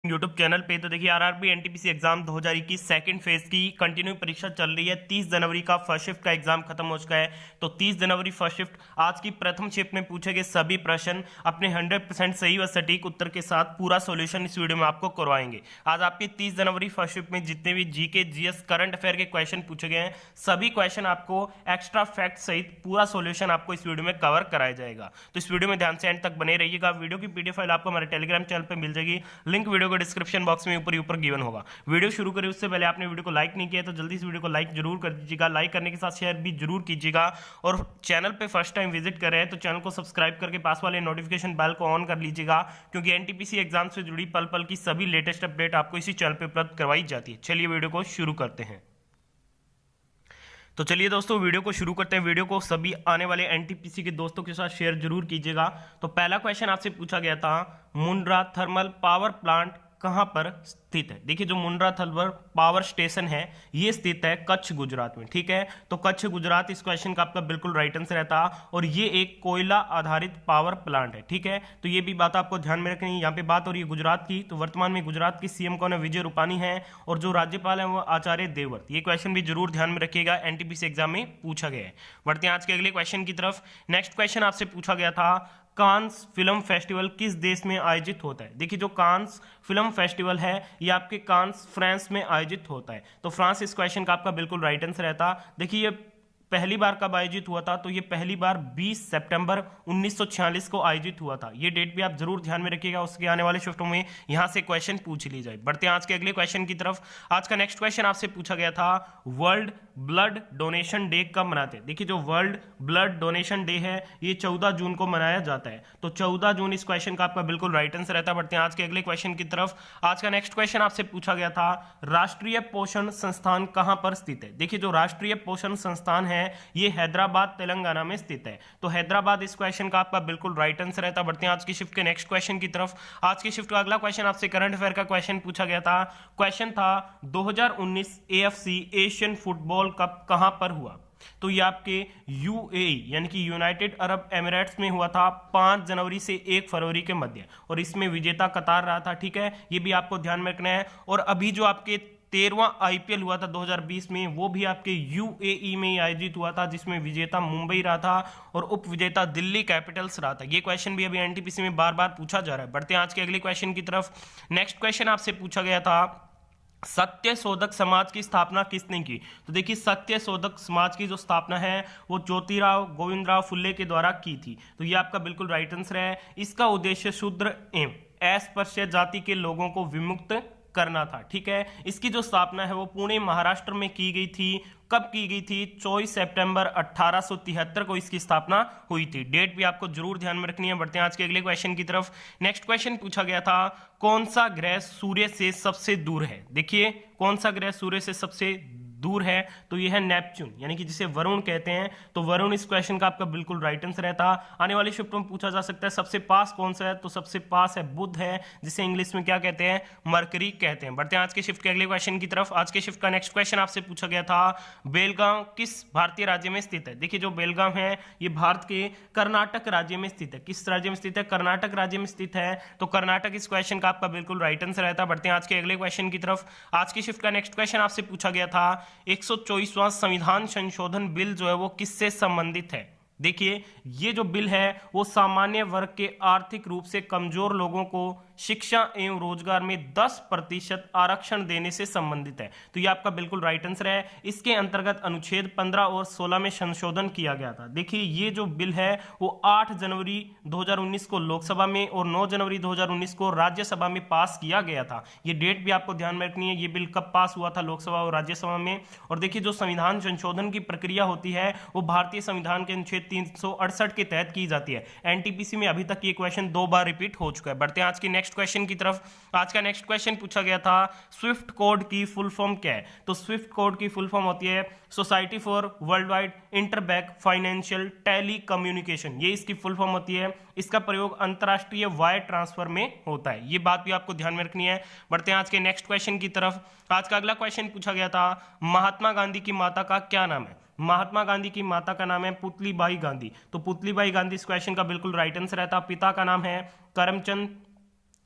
YouTube channel पे। तो देखिए RRB NTPC exam 2021 second phase की कंटिन्यू परीक्षा चल रही है। 30 जनवरी का फर्स्ट शिफ्ट का एग्जाम खत्म हो चुका है। तो 30 जनवरी फर्स्ट शिफ्ट आज की प्रथम शिफ्ट में पूछे गए सभी प्रश्न अपने 100% सही व सटीक उत्तर के साथ पूरा सॉल्यूशन इस वीडियो में आपको करवाएंगे। आज आपकी 30 जनवरी फर्स्ट शिफ्ट में जितने भी जीके जीएस करंट अफेयर के क्वेश्चन पूछे गए हैं सभी क्वेश्चन आपको एक्स्ट्रा फैक्ट सहित पूरा सॉल्यूशन आपको इस वीडियो में कवर कराया जाएगा। तो इस वीडियो में ध्यान से एंड तक बने रहिएगा। वीडियो की पीडीएफ फाइल आपको हमारे टेलीग्राम चैनल पर मिल जाएगी। लिंक वीडियो को डिस्क्रिप्शन बॉक्स में ऊपर गिवन होगा। वीडियो शुरू करें उससे पहले आपने वीडियो को लाइक नहीं किया तो जल्दी से वीडियो को लाइक जरूर कर दीजिएगा। लाइक करने के साथ शेयर भी जरूर कीजिएगा और चैनल पे फर्स्ट टाइम विजिट कर रहे हैं तो चैनल को सब्सक्राइब करके पास वाले नोटिफिकेशन बेल को ऑन कर लीजिएगा, क्योंकि एनटीपीसी एग्जाम से जुड़ी पल पल की सभी लेटेस्ट अपडेट आपको इसी चैनल पर उपलब्ध करवाई जाती है। चलिए वीडियो को शुरू करते हैं। तो चलिए दोस्तों वीडियो को शुरू करते हैं। वीडियो को सभी आने वाले एनटीपीसी के दोस्तों के साथ शेयर जरूर कीजिएगा। तो पहला क्वेश्चन आपसे पूछा गया था, मुंड्रा थर्मल पावर प्लांट कहां पर स्थित है। देखिए जो मुंड्रा थर्मल पावर स्टेशन है ये स्थित है कच्छ गुजरात में। ठीक है, तो कच्छ गुजरात इस क्वेश्चन का आपका बिल्कुल राइट आंसर रहता और ये एक कोयला आधारित पावर प्लांट है। ठीक है, तो ये भी बात आपको ध्यान में रखनी है। यहाँ पे बात हो रही है गुजरात की, तो वर्तमान में गुजरात की सीएम कौन है, विजय रूपानी है, और जो राज्यपाल है वो आचार्य देवव्रत। ये क्वेश्चन भी जरूर ध्यान में रखिएगा, एनटीपीसी एग्जाम में पूछा गया है। बढ़ते हैं आज के अगले क्वेश्चन की तरफ। नेक्स्ट क्वेश्चन आपसे पूछा गया था, कांस फिल्म फेस्टिवल किस देश में आयोजित होता है। देखिए जो कांस फिल्म फेस्टिवल है ये आपके कांस फ्रांस में आयोजित होता है। तो फ्रांस इस क्वेश्चन का आपका बिल्कुल राइट आंसर रहता। देखिए ये पहली बार कब आयोजित हुआ था, तो ये पहली बार 20 सितंबर 1946 को आयोजित हुआ था। ये डेट भी आप जरूर ध्यान में रखिएगा, उसके आने वाले शिफ्टों में यहां से क्वेश्चन पूछ ली जाए। बढ़ते हैं आज के अगले क्वेश्चन की तरफ। आज का नेक्स्ट क्वेश्चन आपसे पूछा गया था, वर्ल्ड ब्लड डोनेशन डे कब मनाते हैं। देखिए जो वर्ल्ड ब्लड डोनेशन डे है ये 14 जून को मनाया जाता है। तो 14 जून इस क्वेश्चन का आपका बिल्कुल राइट आंसर रहता है। बढ़ते हैं आज के अगले क्वेश्चन की तरफ। आज का नेक्स्ट क्वेश्चन आपसे पूछा गया था, राष्ट्रीय पोषण संस्थान कहां पर स्थित है। देखिए जो राष्ट्रीय पोषण संस्थान है ये हैदराबाद तेलंगाना में स्थित है। तो हैदराबाद इस क्वेश्चन का आपका बिल्कुल राइट आंसर रहता है। बढ़ते हैं आज की शिफ्ट के नेक्स्ट क्वेश्चन की तरफ। आज की शिफ्ट का अगला क्वेश्चन आपसे करंट अफेयर का क्वेश्चन पूछा गया था। क्वेश्चन था 2019 एएफसी एशियन फुटबॉल कप कहां पर हुआ। तो ये आपके यूएई यानी कि यूनाइटेड अरब एमिरेट्स में हुआ था 5 जनवरी से 1 फरवरी के मध्य, और इसमें विजेता कतार रहा था। ठीक है, ये भी आपको ध्यान में रखना है। और अभी जो आपके 13वां आईपीएल हुआ था 2020 में वो भी आपके यूएई में ही आयोजित हुआ था, जिसमें विजेता मुंबई रहा था और उप विजेता दिल्ली कैपिटल्स रहा था। ये क्वेश्चन भी अभी एनटीपीसी में बार बार पूछा जा रहा है। बढ़ते हैं आज के अगले क्वेश्चन की तरफ। नेक्स्ट क्वेश्चन आपसे पूछा गया था, सत्य शोधक समाज की स्थापना किसने की। तो देखिए सत्य शोधक समाज की जो स्थापना है वो ज्योतिराव गोविंदराव फुल्ले के द्वारा की थी। तो ये आपका बिल्कुल राइट आंसर है। इसका उद्देश्य शूद्र एवं अस्पृश्य जाति के लोगों को विमुक्त करना था। ठीक है, इसकी जो स्थापना है वो पुणे महाराष्ट्र में की गई थी। कब की गई थी, 24 सितंबर 1873 को इसकी स्थापना हुई थी। डेट भी आपको जरूर ध्यान में रखनी है। बढ़ते हैं आज के अगले क्वेश्चन की तरफ। नेक्स्ट क्वेश्चन पूछा गया था, कौन सा ग्रह सूर्य से सबसे दूर है। देखिए कौन सा ग्रह सूर्य से सबसे दूर है, तो यह है नेपच्यून यानी कि जिसे वरुण कहते हैं। तो वरुण इस क्वेश्चन का आपका बिल्कुल राइट आंसर रहता। आने वाली शिफ्ट में पूछा जा सकता है सबसे पास कौन सा है, तो सबसे पास है बुध है, जिसे इंग्लिश में क्या कहते हैं, मरकरी कहते हैं। बढ़ते हैं आज के शिफ्ट के अगले क्वेश्चन की तरफ। आज के शिफ्ट का नेक्स्ट क्वेश्चन आपसे पूछा गया था, बेलगांव किस भारतीय राज्य में स्थित है। देखिए जो बेलगांव है ये भारत के कर्नाटक राज्य में स्थित है। किस राज्य में स्थित है, कर्नाटक राज्य में स्थित है। तो कर्नाटक इस क्वेश्चन का आपका बिल्कुल राइट आंसर रहता है। बढ़ते हैं आज के अगले क्वेश्चन की तरफ। आज की शिफ्ट का नेक्स्ट क्वेश्चन आपसे पूछा गया था, 124वां संविधान संशोधन बिल जो है वो किससे संबंधित है। देखिए ये जो बिल है वो सामान्य वर्ग के आर्थिक रूप से कमजोर लोगों को शिक्षा एवं रोजगार में 10% आरक्षण देने से संबंधित है। तो ये आपका बिल्कुल राइट आंसर है। इसके अंतर्गत अनुच्छेद 15 और 16 में संशोधन किया गया था। देखिए ये जो बिल है वो 8 जनवरी 2019 को लोकसभा में और 9 जनवरी 2019 को राज्यसभा में पास किया गया था। ये डेट भी आपको ध्यान में रखनी है, ये बिल कब पास हुआ था लोकसभा और राज्यसभा में। और देखिए जो संविधान संशोधन की प्रक्रिया होती है वो भारतीय संविधान के अनुच्छेद 368 के तहत की जाती है। एनटीपीसी में अभी तक ये क्वेश्चन 2 बार रिपीट हो चुका है। बढ़ते हैं आज की नेक्स्ट क्वेश्चन की तरफ। आज का नेक्स्ट क्वेश्चन पूछा गया था, स्विफ्ट कोड की फुल फॉर्म क्या है। तो स्विफ्ट कोड की फुल फॉर्म होती है society for world wide interbank financial telecommunication. ये इसकी फुल फॉर्म होती है। इसका प्रयोग अंतरराष्ट्रीय वायर ट्रांसफर में होता है। ये बात भी आपको ध्यान में रखनी है। बढ़ते हैं आज के नेक्स्ट क्वेश्चन की तरफ। आज का अगला क्वेश्चन पूछा गया था, महात्मा गांधी की माता का क्या नाम है। महात्मा गांधी की माता का नाम है पुतलीबाई गांधी। तो पुतलीबाई गांधी इस क्वेश्चन का बिल्कुल राइट आंसर रहता। पिता का नाम है करमचंद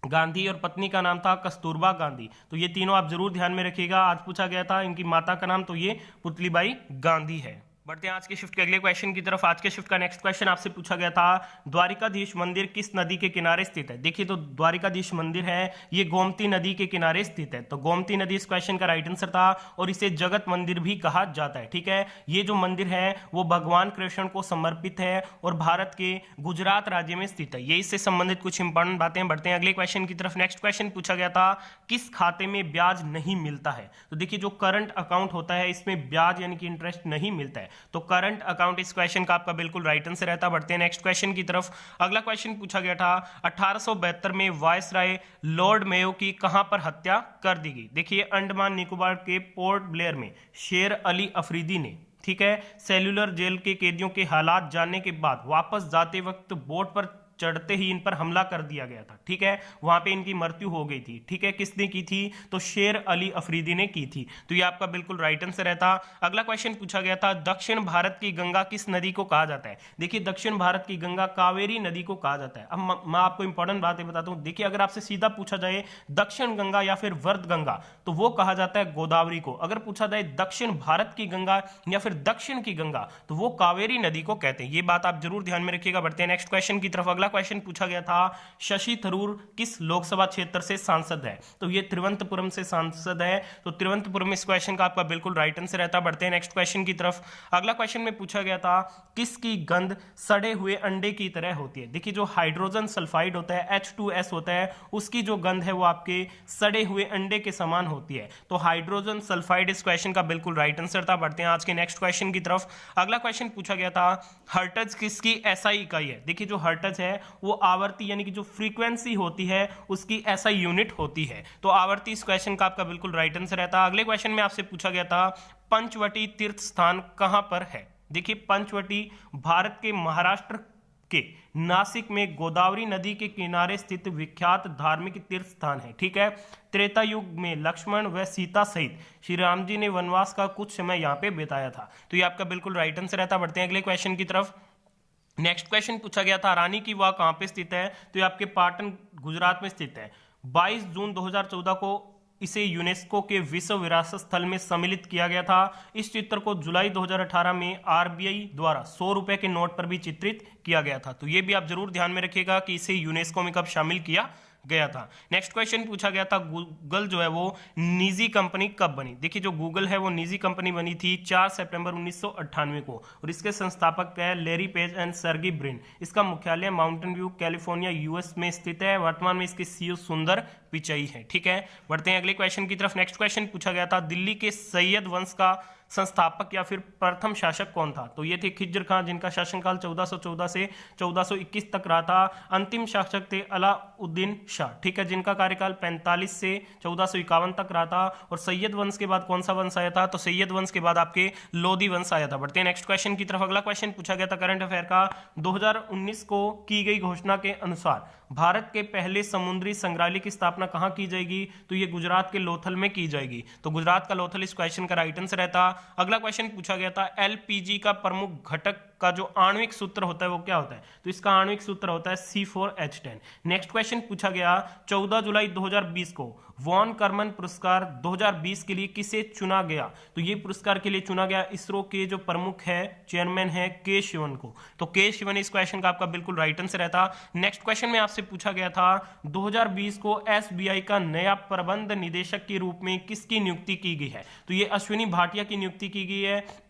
गांधी और पत्नी का नाम था कस्तूरबा गांधी। तो ये तीनों आप जरूर ध्यान में रखिएगा, आज पूछा गया था। इनकी माता का नाम तो ये पुतलीबाई गांधी है। बढ़ते हैं आज के शिफ्ट के अगले क्वेश्चन की तरफ। आज के शिफ्ट का नेक्स्ट क्वेश्चन आपसे पूछा गया था, द्वारिकाधीश मंदिर किस नदी के किनारे स्थित है? देखिए, तो द्वारिकाधीश मंदिर है ये गोमती नदी के किनारे स्थित है। तो गोमती नदी इस क्वेश्चन का राइट आंसर था, और इसे जगत मंदिर भी कहा जाता है। ठीक है, ये जो मंदिर है वो भगवान कृष्ण को समर्पित है और भारत के गुजरात राज्य में स्थित है। ये इससे संबंधित कुछ इंपॉर्टेंट बातें। बढ़ते हैं अगले क्वेश्चन की तरफ। नेक्स्ट क्वेश्चन पूछा गया था, किस खाते में ब्याज नहीं मिलता है? तो देखिए, जो करंट अकाउंट होता है इसमें ब्याज यानी कि इंटरेस्ट नहीं मिलता है। तो करंट अकाउंट इस क्वेश्चन का आपका बिल्कुल राइट आंसर रहता है। बढ़ते हैं नेक्स्ट क्वेश्चन की तरफ। अगला क्वेश्चन पूछा गया था, 1872 में वायसराय लॉर्ड मेयो की कहां पर हत्या कर दी गई? देखिए, अंडमान निकोबार के पोर्ट ब्लेयर में शेर अली अफरीदी ने, ठीक है, सेल्यूलर जेल के कैदियों के हालात जानने के बाद वापस जाते वक्त बोट पर चढ़ते ही इन पर हमला कर दिया गया था। ठीक है, वहां पे इनकी मृत्यु हो गई थी। ठीक है, किसने की थी? तो शेर अली अफरीदी ने की थी। तो ये आपका बिल्कुल राइट आंसर रहता। अगला क्वेश्चन पूछा गया था, दक्षिण भारत की गंगा किस नदी को कहा जाता है? देखिए, दक्षिण भारत की गंगा कावेरी नदी को कहा जाता है। अब मैं आपको इंपॉर्टेंट बातें बताता हूं। देखिए, अगर आपसे सीधा पूछा जाए दक्षिण गंगा या फिर वर्ध गंगा, तो वो कहा जाता है गोदावरी को। अगर पूछा जाए दक्षिण भारत की गंगा या फिर दक्षिण की गंगा, तो वो कावेरी नदी को कहते हैं। ये बात आप जरूर ध्यान में रखिएगा। बढ़ते हैं नेक्स्ट क्वेश्चन की तरफ। अगला क्वेश्चन पूछा गया था, शशि थरूर किस लोकसभा क्षेत्र से सांसद है? तो ये तिरुवनंतपुरम से सांसद है। तो तिरुवनंतपुरम इस क्वेश्चन का आपका बिल्कुल राइट आंसर रहता है। बढ़ते हैं नेक्स्ट क्वेश्चन की तरफ। अगला क्वेश्चन में पूछा गया था, किसकी गंध सड़े हुए अंडे की तरह होती है? देखिए, जो हाइड्रोजन सल्फाइड होता है, H2S होता है, उसकी जो गंध है वो आपके सड़े हुए अंडे के समान होती है। तो हाइड्रोजन सल्फाइड इस क्वेश्चन का बिल्कुल राइट आंसर था। बढ़ते हैं आज के नेक्स्ट क्वेश्चन की तरफ। अगला क्वेश्चन पूछा गया था, हर्ट्ज किसकी SI इकाई है? देखिए, जो हर्ट्ज है वो आवर्ती यानी कि जो फ्रीक्वेंसी होती है उसकी SI यूनिट होती है। तो आवर्ती इस क्वेश्चन का आपका बिल्कुल राइट आंसर रहता है। अगले क्वेश्चन में आपसे पूछा गया था, पंचवटी तीर्थ स्थान कहां पर है? देखिए, पंचवटी भारत के महाराष्ट्र के नासिक में गोदावरी नदी के किनारे स्थित विख्यात धार्मिक तीर्थ स्थान है। ठीक है, त्रेता युग में लक्ष्मण व सीता सहित श्री राम जी ने वनवास का कुछ समय यहाँ पे बिताया था। तो ये आपका बिल्कुल राइट आंसर रहता है। बढ़ते हैं अगले क्वेश्चन की तरफ। नेक्स्ट क्वेश्चन पूछा गया था, रानी की वाव कहां पे स्थित है? तो ये आपके पाटन गुजरात में स्थित है। 22 जून 2014 को इसे यूनेस्को के विश्व विरासत स्थल में सम्मिलित किया गया था। इस चित्र को जुलाई 2018 में RBI द्वारा 100 रुपए के नोट पर भी चित्रित किया गया था। तो ये भी आप जरूर ध्यान में रखिएगा कि इसे यूनेस्को में कब शामिल किया गया था। नेक्स्ट क्वेश्चन पूछा गया था, गूगल जो है वो निजी कंपनी कब बनी? देखिए, जो गूगल है वो निजी कंपनी बनी थी 4 सितंबर 1998 को, और इसके संस्थापक है लैरी पेज एंड सर्गी ब्रिन। इसका मुख्यालय माउंटेन व्यू कैलिफोर्निया US में स्थित है। वर्तमान में इसके CEO सुंदर पिचाई है। ठीक है, बढ़ते हैं अगले क्वेश्चन की तरफ। नेक्स्ट क्वेश्चन पूछा गया था, दिल्ली के सैयद वंश का संस्थापक या फिर प्रथम शासक कौन था? तो ये थे खिज्र खान, जिनका शासनकाल 1414 से 1421 तक रहा था। अंतिम शासक थे अलाउद्दीन शाह, ठीक है, जिनका कार्यकाल 45 से 1451 तक रहा था। और सैयद वंश के बाद कौन सा वंश आया था? तो सैयद वंश के बाद आपके लोधी वंश आया था। बढ़ते हैं नेक्स्ट क्वेश्चन की तरफ। अगला क्वेश्चन पूछा गया था करंट अफेयर का, 2019 को की गई घोषणा के अनुसार भारत के पहले समुद्री संग्रहालय की स्थापना कहां की जाएगी? तो ये गुजरात के लोथल में की जाएगी। तो गुजरात का लोथल इस क्वेश्चन का राइट आंसर रहता। अगला क्वेश्चन पूछा गया था, LPG का प्रमुख घटक का जो आणविक सूत्र होता है वो क्या होता है? तो इसका आणविक सूत्र होता है C4H10। नेक्स्ट क्वेश्चन पूछा गया, 14 जुलाई 2020 को वॉन कर्मन पुरस्कार 2020 के लिए किसे चुना गया? तो ये पुरस्कार के लिए चुना गया इसरो के जो प्रमुख है, चेयरमैन है, के शिवन को। तो के शिवन इस क्वेश्चन का आपका बिल्कुल राइट आंसर रहता। नेक्स्ट क्वेश्चन में आपसे पूछा गया था, 2020 को SBI का नया प्रबंध निदेशक के रूप में किसकी नियुक्ति की गई है? तो ये अश्विनी भाटिया की नियुक्ति की गई है।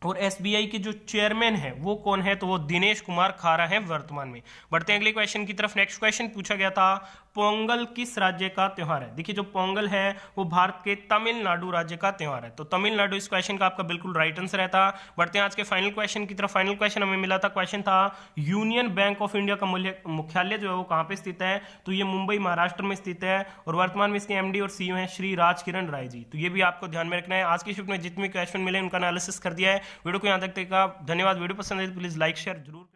और SBI के जो चेयरमैन है वो कौन है? तो वो दिनेश कुमार खारा है वर्तमान में। बढ़ते हैं अगले क्वेश्चन की तरफ। नेक्स्ट क्वेश्चन पूछा गया था, पोंगल किस राज्य का त्योहार है? देखिए, जो पोंगल है वो भारत के तमिलनाडु राज्य का त्योहार है। तो तमिलनाडु इस क्वेश्चन का आपका बिल्कुल राइट आंसर रहता। बढ़ते हैं आज के फाइनल क्वेश्चन की तरफ। फाइनल क्वेश्चन हमें मिला था, क्वेश्चन था, यूनियन बैंक ऑफ इंडिया का मुख्यालय जो है वो कहां पे स्थित है? तो ये मुंबई महाराष्ट्र में स्थित है। और वर्तमान में इसके MD और CEO है श्री राज किरण राय जी। तो ये भी आपको ध्यान में रखना है। आज की शिफ्ट में जितने क्वेश्चन मिले उनका एनालिसिस कर दिया है। वीडियो को यहां तक देखा, धन्यवाद। वीडियो पसंद है तो प्लीज लाइक शेयर जरूर।